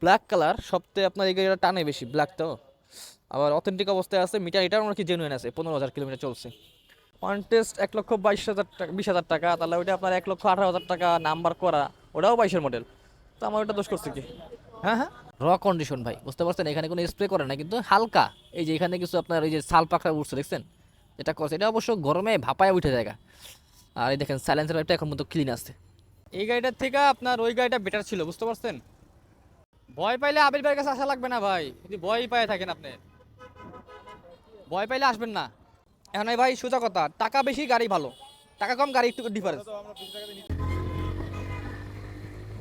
Black colour সবথেকে আপনার এই গাড়িটা টানে বেশি, ব্ল্যাক তো আবার অথেন্টিক অবস্থায় আছে। মিটার এটাও নাকি জেনুইন আছে, 15,000 কিলোমিটার চলছে। ওয়ান টেস্ট 1,22,000 টাকা, 20,000 টাকা, তাহলে ওইটা আপনার 1,18,000 টাকা নাম্বার করা, ওটাও 22-এর মডেল। তো আমার ওটা দোষ করছে কি? হ্যাঁ হ্যাঁ, র কন্ডিশন ভাই, বুঝতে পারছেন? এখানে কোনো স্প্রে করে না কিন্তু হালকা, এই যে এখানে কিছু আপনার এই যে ছাল পাকড়া উঠছে দেখছেন, এটা করছে, এটা অবশ্য গরমে ভাপায় উঠে জায়গা। আর এই দেখেন সাইলেন্সার পাইপটা এখন মতো ক্লিন আছে। এই গাড়িটার থেকে আপনার ওই গাড়িটা বেটার ছিল, বুঝতে পারছেন? ভয় পাইলে আবির ভাইয়ের কাছে আসা লাগবে না ভাই, যদি ভয় পায়ে থাকেন আপনি, ভয় পাইলে আসবেন না। এখন এই ভাই সোজা কথা, টাকা বেশি গাড়ি ভালো, টাকা কম গাড়ি একটু ডিফারেন্স।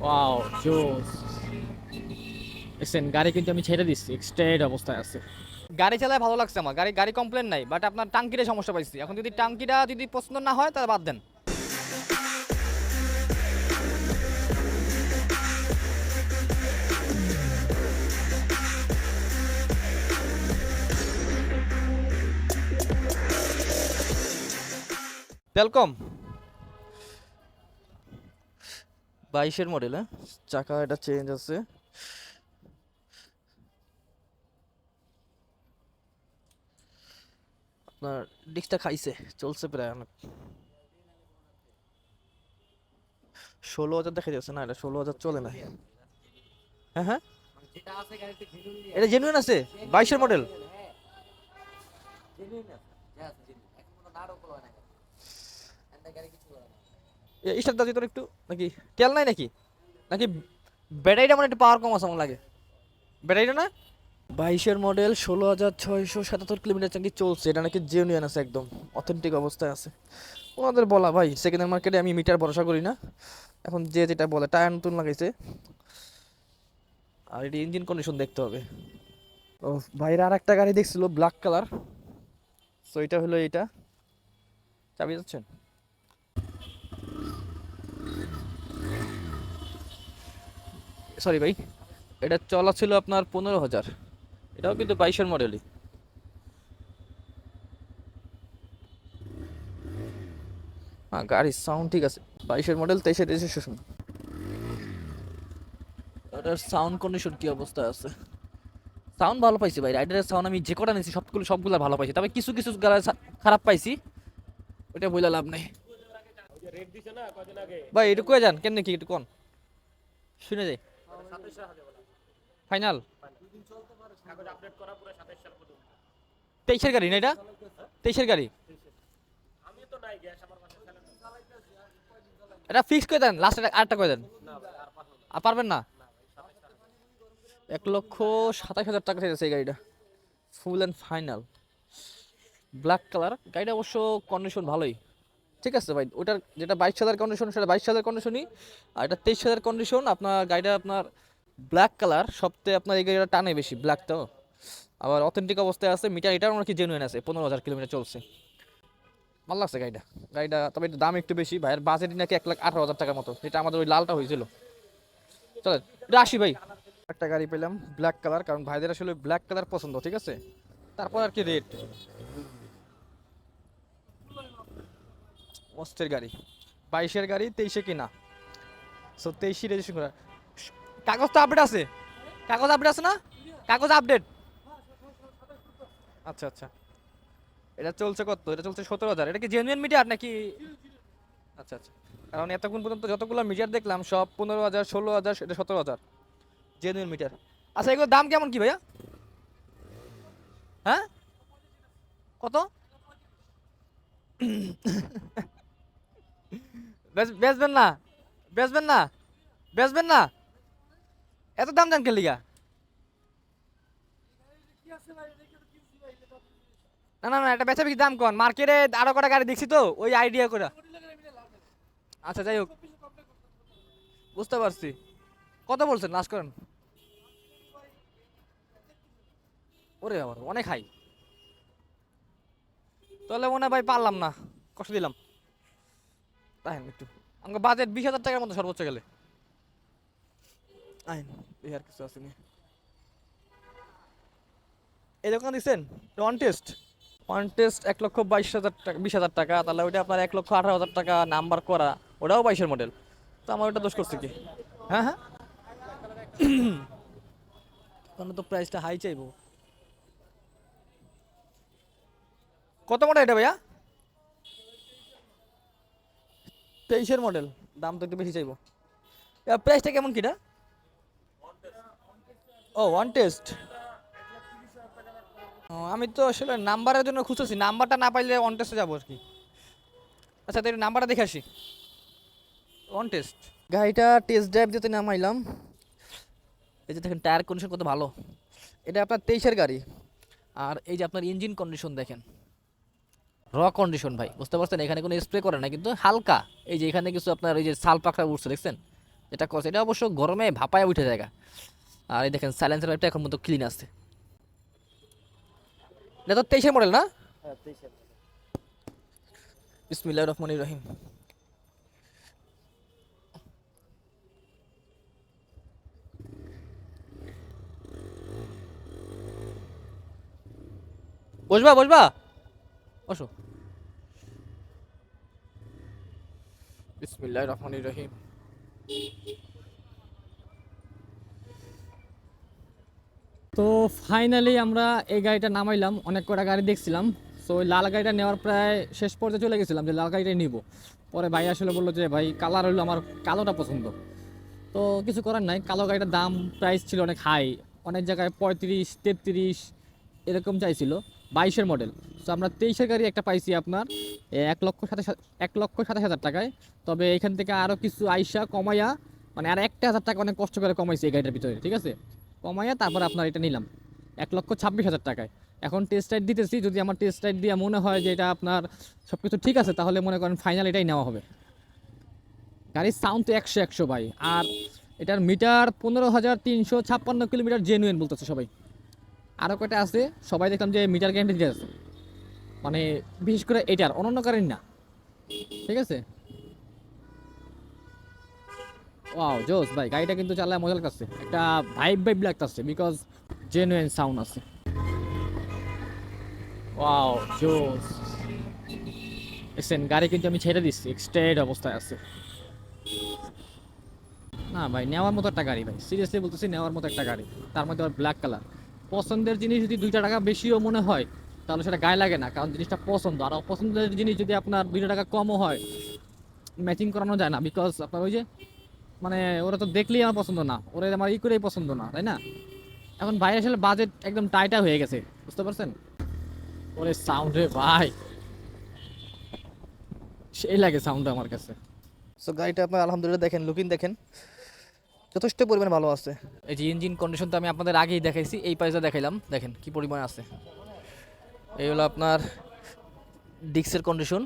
ওয়াও জোস। দেখছেন গাড়ি কিন্তু আমি ছেড়ে দিচ্ছি, স্ট্রেট অবস্থায় আছে। গাড়ি চালায় ভালো লাগছে আমার, গাড়ি গাড়ি কমপ্লেন নাই, বাট আপনার টাঙ্কিরে সমস্যা পাইছি। এখন যদি টাঙ্কিটা যদি পছন্দ না হয় তাহলে বাদ দেন। তেল কম, 22-এর মডেল। হ্যাঁ, চাকা এটা চেঞ্জ আছে। আপনার ডিস্কটা খাইছে, চলছে প্রায় অনেক। 16,000 দেখা যাচ্ছে না, এটা 16,000 চলে না। হ্যাঁ হ্যাঁ, এটা জেনুইন আছে, 22-এর মডেল। স্টার্ট দাও তোর একটু, নাকি তেল নাই নাকি, নাকি ব্যাটারিটা মানে একটু পাওয়ার কম আছে আমার লাগে, ব্যাটারিটা না। 22-এর মডেল, 16,677 কিলোমিটার চাঙ্কি চলছে, এটা নাকি জেনুইন আছে, একদম অথেন্টিক অবস্থায় আছে। ওনাদের বলা ভাই, সেকেন্ড হ্যান্ড মার্কেটে আমি মিটার ভরসা করি না। এখন যে যেটা বলে, টায়ার নতুন লাগাইছে, আর এটি ইঞ্জিন কন্ডিশন দেখতে হবে। ও, ভাইরা আর একটা গাড়ি দেখছিল ব্ল্যাক কালার, সো এটা হলো এইটা। চাবি যাচ্ছেন? সরি ভাই, এটা চলা ছিল আপনার 15,000, এটাও কিন্তু 22-এর মডেলই। হ্যাঁ, গাড়ির সাউন্ড ঠিক আছে, 22-এর মডেল, 23-এর রেজিস্ট্রেশন। এটার সাউন্ড কন্ডিশন কি অবস্থা আছে? সাউন্ড ভালো পাইছি ভাই, রাইডারের সাউন্ড আমি যে কটা নিয়েছি সবগুলো ভালো পাইছি, তবে কিছু কিছু গাড়ি খারাপ পাইছি, ওটা বইলা লাভ নাই। ভাই একটু কয়ে যান কেমনে কি, একটু কোন শুনে যাই। ফাইনাল 23-এর গাড়ি না এটা? 23-এর গাড়ি, এটা ফিক্স করে দেন, লাস্ট আরেকটা করে দেন। আর পারবেন না? 1,27,000 টাকা চাইছে এই গাড়িটা, full and final black colour. গাড়িটা অবশ্য কন্ডিশন ভালোই, ঠিক আছে ভাই। ওটার যেটা 22,000 কন্ডিশন, সেটা 22,000 কন্ডিশনই, আর এটা 23,000 কন্ডিশন। আপনার গাড়িটা আপনার ব্ল্যাক কালার সবথেকে আপনার এই গাড়িটা টানে বেশি, ব্ল্যাক তো আবার অথেন্টিক অবস্থায় আছে। মিটার এটাও নাকি জেনুইন আছে, 15,000 কিলোমিটার চলছে। ভালো লাগছে গাড়িটা, গাড়িটা তবে একটু দাম একটু বেশি, ভাইয়ের বাজেট নাকি 1,18,000 টাকার মতো, যেটা আমাদের ওই লালটা হয়েছিল। চলেন এটা আসি ভাই। একটা গাড়ি পেলাম ব্ল্যাক কালার, কারণ ভাইদের আসলে ব্ল্যাক কালার পছন্দ, ঠিক আছে। তারপর আর কি রেট, মস্তের গাড়ি, 22-এর গাড়ি, 23-এ কিনা, সো 23-ই রেজিস্ট্রেশন করা। কাগজ তো আপডেট আছে, কাগজ আপডেট আছে না, কাগজ আপডেট। আচ্ছা আচ্ছা, এটা চলছে কত? এটা চলছে 17,000। এটা কি জেনুইন মিটার নাকি? আচ্ছা আচ্ছা, কারণ এতক্ষণ পর্যন্ত যতগুলো মিটার দেখলাম সব 15,000, 16,000, এটা 17,000 জেনুইন মিটার। আচ্ছা, এগুলোর দাম কেমন কি ভাইয়া? হ্যাঁ, কত? বেচবেন না, বেচবেন না, বেচবেন না? এত দাম দেন কেন লিগা? না না না, এটা বেচা বিক্রি দাম কম, মার্কেটে আরো কটা গাড়ি দেখছি তো, ওই আইডিয়া করে। আচ্ছা যাই হোক, বুঝতে পারছি। কত বলছেন লাস্ট করেন? ওরে আবার অনেক হাই, তাহলে মনে হয় ভাই পারলাম না, কষ্ট দিলাম। তাই একটু, আমাকে বাজেট 20,000 টাকার মতো সর্বোচ্চ গেলে। আইন, এই আর কিছু আসেনি। এই দোকান দিচ্ছেন ওয়ান টেস্ট, ওয়ান টেস্ট 1,22,000 টাকা, 20,000 টাকা, তাহলে ওইটা আপনার 1,18,000 টাকা নাম্বার করা, ওটাও 22-এর মডেল। তো আমার ওটা দোষ করছে কি? হ্যাঁ হ্যাঁ, কারণ তো প্রাইসটা হাই চাইবো। কত মডেল এটা ভাইয়া? 23-এর মডেল, দাম তো একটু বেশি চাইবো। প্রাইসটা কেমন কিটা? ও ওয়ান টেস্ট। আমি তো আসলে নাম্বারের জন্য খুঁজতেছি, নাম্বারটা না পাইলে ওয়ান টেস্টে যাবো আর কি। আচ্ছা তো নাম্বারটা দেখে আসি। ওয়ান টেস্ট গাড়িটা টেস্ট ড্রাইভ দিতে নামাইলাম। এই যে দেখেন টায়ার কন্ডিশন কত ভালো। এটা আপনার 23-এর গাড়ি। আর এই যে আপনার ইঞ্জিন কন্ডিশন দেখেন, র কন্ডিশন ভাই, বুঝতে পারছেন? এখানে কোনো স্প্রে করে না কিন্তু হালকা। এই যে এখানে কিছু আপনার ওই যে শাল পাখা উঠছে দেখছেন, এটা করছে, এটা অবশ্য গরমে ভাপায় উঠে জায়গা। আর এই দেখেন সাইলেন্সার পাইপটা এখন মতো ক্লিন আছে। এটা তো 23-এর মডেল না? বিসমিল্লাহির রহমানির রহিম। বসবা বসবা, বসো। বিসমিল্লাহির রহমানির রহিম। তো ফাইনালি আমরা এই গাড়িটা নামাইলাম, অনেক কটা গাড়ি দেখছিলাম। সো ওই লাল গাড়িটা নেওয়ার প্রায় শেষ পর্যায়ে চলে গেছিলাম যে লাল গাড়িটাই নিব। পরে ভাই আসলে বললো যে ভাই কালার হইলো আমার কালোটা পছন্দ। তো কিছু করার নাই, কালো গাড়িটার দাম প্রাইস ছিল অনেক হাই, অনেক জায়গায় 35-33 এরকম চাইছিল। 22-এর মডেল। তো আমরা 23-এর গাড়ি একটা পাইছি আপনার 1,27,000 টাকায়। তবে এখান থেকে আরও কিছু আইসা কমাইয়া, মানে আর 1,000 টাকা অনেক কষ্ট করে কমাইছি এই গাড়িটার ভিতরে, ঠিক আছে? কমাইয়া তারপর আপনার এটা নিলাম 1,26,000 টাকায়। এখন টেস্ট রাইড দিতেছি, যদি আমার টেস্ট রাইড দিয়ে মনে হয় যে এটা আপনার সব কিছু ঠিক আছে, তাহলে মনে করেন ফাইনাল এটাই নেওয়া হবে। গাড়ির সাউন্ড তো 100 ভাই। আর এটার মিটার 15,356 কিলোমিটার জেনুইন বলতেছে সবাই। আরও কয়টা আছে সবাই দেখলাম যে মিটার গ্যারান্টি দিতে আছে, মানে বিশেষ করে এটার, অন্যান্য গাড়ির না, ঠিক আছে? ওয়াও জোস ভাই, গাড়িটা কিন্তু চালায় মজা লাগতেছে, একটা ভাইব ভাইব লাগতেছে, বিকজ জেনুইন সাউন্ড আছে। ওয়াও জোস। দেখছেন গাড়ি কিন্তু আমি ছেড়ে দিচ্ছি, এক্সটেড অবস্থায় আছে। না ভাই নেওয়ার মতো একটা গাড়ি ভাই, সিরিয়াসলি বলতেছি নেওয়ার মতো একটা গাড়ি। তার মধ্যে আবার ব্ল্যাক কালার। পছন্দের জিনিস যদি 2টা টাকা বেশিও মনে হয় তাহলে সেটা গায়ে লাগে না, কারণ জিনিসটা পছন্দ। আর অপছন্দের জিনিস যদি আপনার 2টা টাকা কমও হয়, ম্যাচিং করানো যায় না, বিকজ আপনার ওই যে মানে ওরা তো দেখলেই আমার পছন্দ না, ওরা আমার করেই পছন্দ না, তাই না? এখন ভাই আসলে বাজেট একদম টাইটা হয়ে গেছে, বুঝতে পারছেন? ওরে সাউন্ড রে ভাই, সেই লাগে সাউন্ড আমার কাছে। সো গাড়িটা আপনার আলহামদুলিল্লাহ দেখেন, লুকিং দেখেন, যথেষ্ট পরিমাণে ভালো আছে। এই যে ইঞ্জিন কন্ডিশন তো আমি আপনাদের আগেই দেখাইছি, এই পাইজা দেখাইলাম, দেখেন কি পরিমাণ আছে। এই হলো আপনার ডিক্সের কন্ডিশন,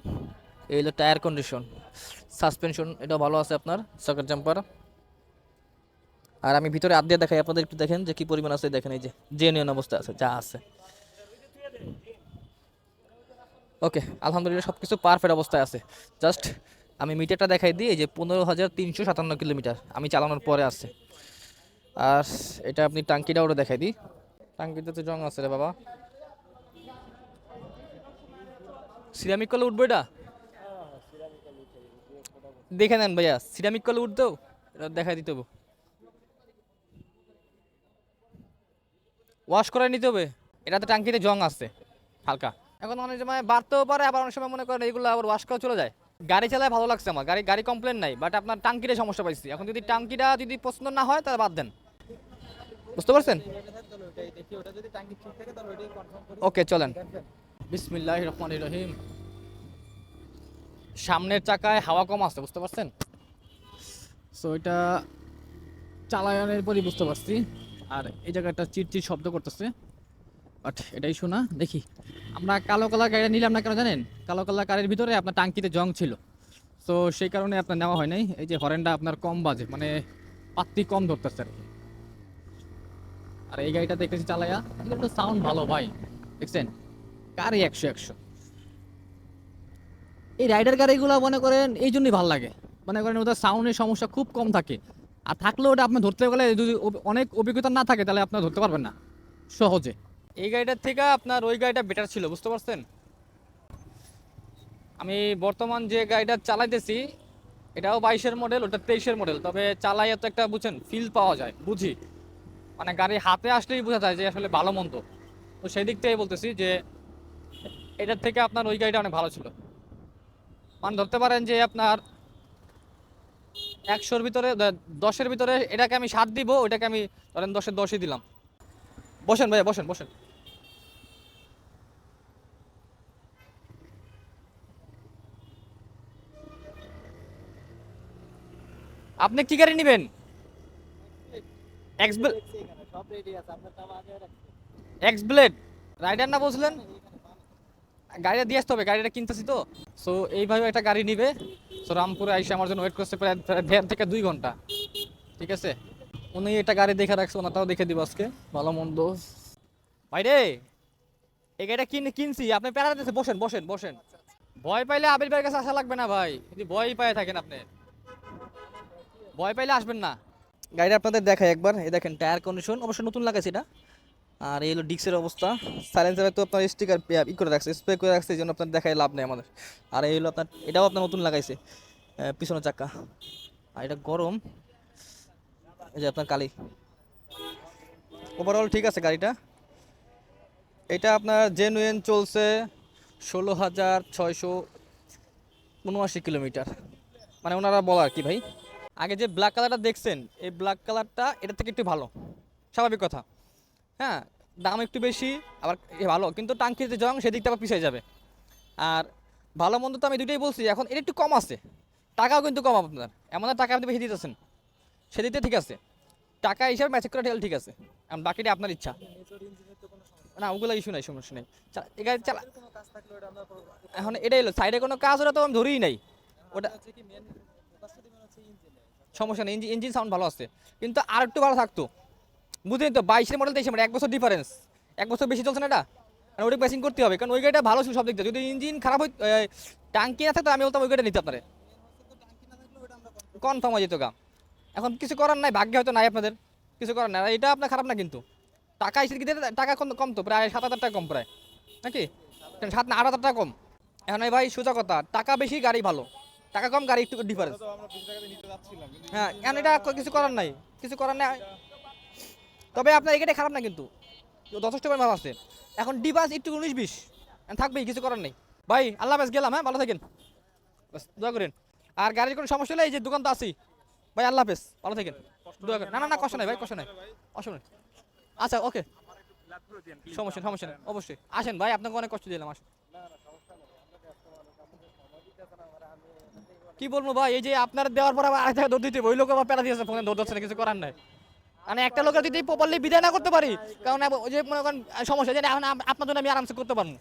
এই হলো টায়ার কন্ডিশন, সাসপেনশন এটাও ভালো আছে আপনার, সকেট জাম্পার। আর আমি ভিতরে হাত দিয়ে দেখাই আপনাদের, একটু দেখেন যে কি পরিমাণ আছে, দেখেন এই যে জেনুইন অবস্থা আছে, যা আছে। ওকে আলহামদুলিল্লাহ সব কিছু পারফেক্ট অবস্থায় আছে। জাস্ট আমি মিটারটা দেখাই দিই, এই যে 15,357 কিলোমিটার আমি চালানোর পরে আছে। আর এটা আপনি টাঙ্কিটা ওটা দেখাই দিই, টাঙ্কিতে তো জং আছে রে বাবা। সিরামিক কলে উঠবো এটা? দেখে নেন ভাইয়া, সিরামিক কলে উঠতেও এটা দেখাই দিতে হবে, ওয়াশ করে নিতে হবে। এটাতে টাঙ্কিতে জং আছে হালকা, এখন অনেক সময় বাড়তেও পারে, আবার অনেক সময় মনে করেন এইগুলো আবার ওয়াশ করে চলে যায়। গাড়ি চালায় ভালো লাগছে আমার, গাড়ি গাড়ি কমপ্লেন নাই, বাট আপনার টাঙ্কিটা সমস্যা পাইছি। এখন যদি টাঙ্কিটা যদি পছন্দ না হয় তাহলে বাদ দেন, বুঝতে পারছেন? ওকে চলেন। বিসমিল্লাহির রহমানির রহিম। সামনের চাকায় হাওয়া কম আছে, বুঝতে পারছেন? সো এটা চালানোর পরই বুঝতে পারছি। আর এই জায়গাটা চিটচিট শব্দ করতেছে, বাট এটাই শোনা। দেখি আমরা কালো কালার গাড়িটা নিলাম না কেন জানেন? কালো কালার গাড়ির ভিতরে আপনার টাঙ্কিতে জং ছিল, তো সেই কারণে আপনার নেওয়া হয় নাই। এই যে হরেনটা আপনার কম বাজে, মানে পাত্তি কম ধরতেছে আর কি। আর এই গাড়িটা দেখতেছি চালাইয়া, কিন্তু সাউন্ড ভালো ভাই, দেখছেন? গাড়ি 100-100। এই রাইডার গাড়িগুলো মনে করেন এই জন্যই ভালো লাগে, মনে করেন ওদের সাউন্ডের সমস্যা খুব কম থাকে। আর থাকলেও ওটা আপনি ধরতে গেলে যদি অনেক অভিজ্ঞতা না থাকে তাহলে আপনার ধরতে পারবেন না সহজে। এই গাড়িটার থেকে আপনার ওই গাড়িটা বেটার ছিল, বুঝতে পারছেন? আমি বর্তমান যে গাড়িটা চালাইতেছি এটাও 22-এর মডেল, ওটা 23-এর মডেল, তবে চালাই তো একটা বুঝছেন ফিল পাওয়া যায়, বুঝি। মানে গাড়ি হাতে আসলেই বোঝা যায় যে আসলে ভালো মন্দ। তো সেই দিক থেকে বলতেছি যে এটার থেকে আপনার ওই গাড়িটা অনেক ভালো ছিল। মানে ধরতে পারেন যে আপনার 100-র ভিতরে 10-এর ভিতরে এটাকে আমি 7 দিব, ওইটাকে আমি ধরেন 10-এর 10ই দিলাম। বসেন ভাইয়া, বসেন বসেন। আপনি কি গাড়ি নেবেন? এক্স এক্স ব্লেড রাইডার না বলছিলেন? গাড়িটা দিয়ে আসতে হবে, গাড়িটা কিনতেছি তো। সো এইভাবে একটা গাড়ি নিবে। সো রামপুরে আইসা আমার জন্য ওয়েট করতে প্রায় 1.5 থেকে 2 ঘন্টা। ঠিক আছে, উনি এটা গাড়ি দেখে রাখছে, ওনাটাও দেখে দিব আজকে ভালো মন্দ। ভাই রে, এই গাড়িটা কিনছি, আপনি প্যারা দিতেছে, বসেন বসেন বসেন। ভয় পাইলে আবির ভাইয়ের কাছে আসা লাগবে না ভাই, যদি ভয় পায় থাকেন আপনি, ভয় পাইলে আসবেন না। গাড়িটা আপনাদের দেখাই একবার, এই দেখেন টায়ার কন্ডিশন অবশ্য নতুন লাগাইছে এটা। আর এই হলো ডিক্সের অবস্থা। সাইলেন্সারে তো আপনার স্টিকার ই করে রাখছে, স্প্রে করে রাখছে, এই জন্য আপনার দেখায় লাভ নেই আমাদের। আর এই হলো আপনার, এটাও আপনার নতুন লাগাইছে পিছনের চাক্কা। আর এটা গরম, এই যে আপনার কালি। ওভারঅল ঠিক আছে গাড়িটা। এটা আপনার জেনুইন চলছে 16,679 কিলোমিটার। মানে ওনারা বলা আর কি ভাই। আগে যে ব্ল্যাক কালারটা দেখছেন, এই ব্ল্যাক কালারটা এটার থেকে একটু ভালো, স্বাভাবিক কথা। হ্যাঁ, দাম একটু বেশি, আবার ভালো, কিন্তু টাঙ্কিতে জং সেদিকটা আবার পিছিয়ে যাবে। আর ভালো মন্দ তো আমি দুটোই বলছি, এখন এটা একটু কম আছে, টাকাও কিন্তু কম আপনার, এমন না টাকা আপনি বেশি দিতেছেন, সেদিকটা ঠিক আছে, টাকা হিসাবে ম্যাচ করে ঠেল ঠিক আছে। এখন বাকিটা আপনার ইচ্ছা। না ওগুলো ইস্যু নাই, সমস্যা নেই। এই গাড়ি চালা, এখন এটাই হলো সাইডে কোনো কাজ, ওটা তো আমি ধরেই নাই ওটা। সমস্যা নেই, ইঞ্জিন ইঞ্জিন সাউন্ড ভালো আছে, কিন্তু আর একটু ভালো থাকতো। বুঝলেন তো, 22-এর মডেল 23-এর মডেল, 1 বছর ডিফারেন্স, 1 বছর বেশি চলছে না এটা। আর ওটা বেসিং করতে হবে, কারণ ওই গাড়িটা ভালো ছিল সব দিক থেকে। যদি ইঞ্জিন খারাপ হই, টাঙ্কি না থাকতো, আমি বলতাম ওই গাড়িটা নিতে আপনারে কনফার্ম হয়ে যেত গা। এখন কিছু করার নাই, ভাগ্যে হয়তো নাই আপনাদের, কিছু করার নাই। আর এটা আপনার খারাপ না কিন্তু, টাকা এসে কি টাকা কম কম তো, প্রায় 7,000 টাকা কম প্রায়, নাকি 7 না 8,000 টাকা কম। এখন এই ভাই সোজা কথা, টাকা বেশি গাড়ি ভালো, টাকা কম গাড়ি একটু ডিফারেন্স। হ্যাঁ, এখন এটা কিছু করার নাই, কিছু করার নাই। তবে আপনার এই গাড়ি খারাপ না কিন্তু, যথেষ্ট পরিমাণ আছে। এখন ডিভাস একটু 19-20 থাকবেই, কিছু করার নেই। ভাই আল্লাহ হাফেজ, গেলাম। হ্যাঁ, ভালো থাকেন, বাস দোয়া করেন। আর গাড়ির কোনো সমস্যা হলে এই যে দোকান তো আছেই। ভাই আল্লাহ হাফেজ, ভালো থাকেন, দোয়া করেন। না না না, কষ্ট নাই ভাই, কষ্ট নাই, অসুবিধা নেই। আচ্ছা ওকে, সমস্যা সমস্যা নেই, অবশ্যই আসেন ভাই, আপনাকে অনেক কষ্ট দিলাম, আসেন। কি বলবো ভাই, এই যে আপনার দেওয়ার পর আবার আরেকটা দৌড় দিতে, ওই লোক আবার প্যারা দিয়েছে, ফোনে দৌড় দিচ্ছে না, কিছু করার নাই। মানে একটা লোকের যদি প্রপারলি বিদায় না করতে পারি, কারণ ওই যে মনে করেন সমস্যা, যে এখন আপনার জন্য আমি আরামসে করতে পারবো।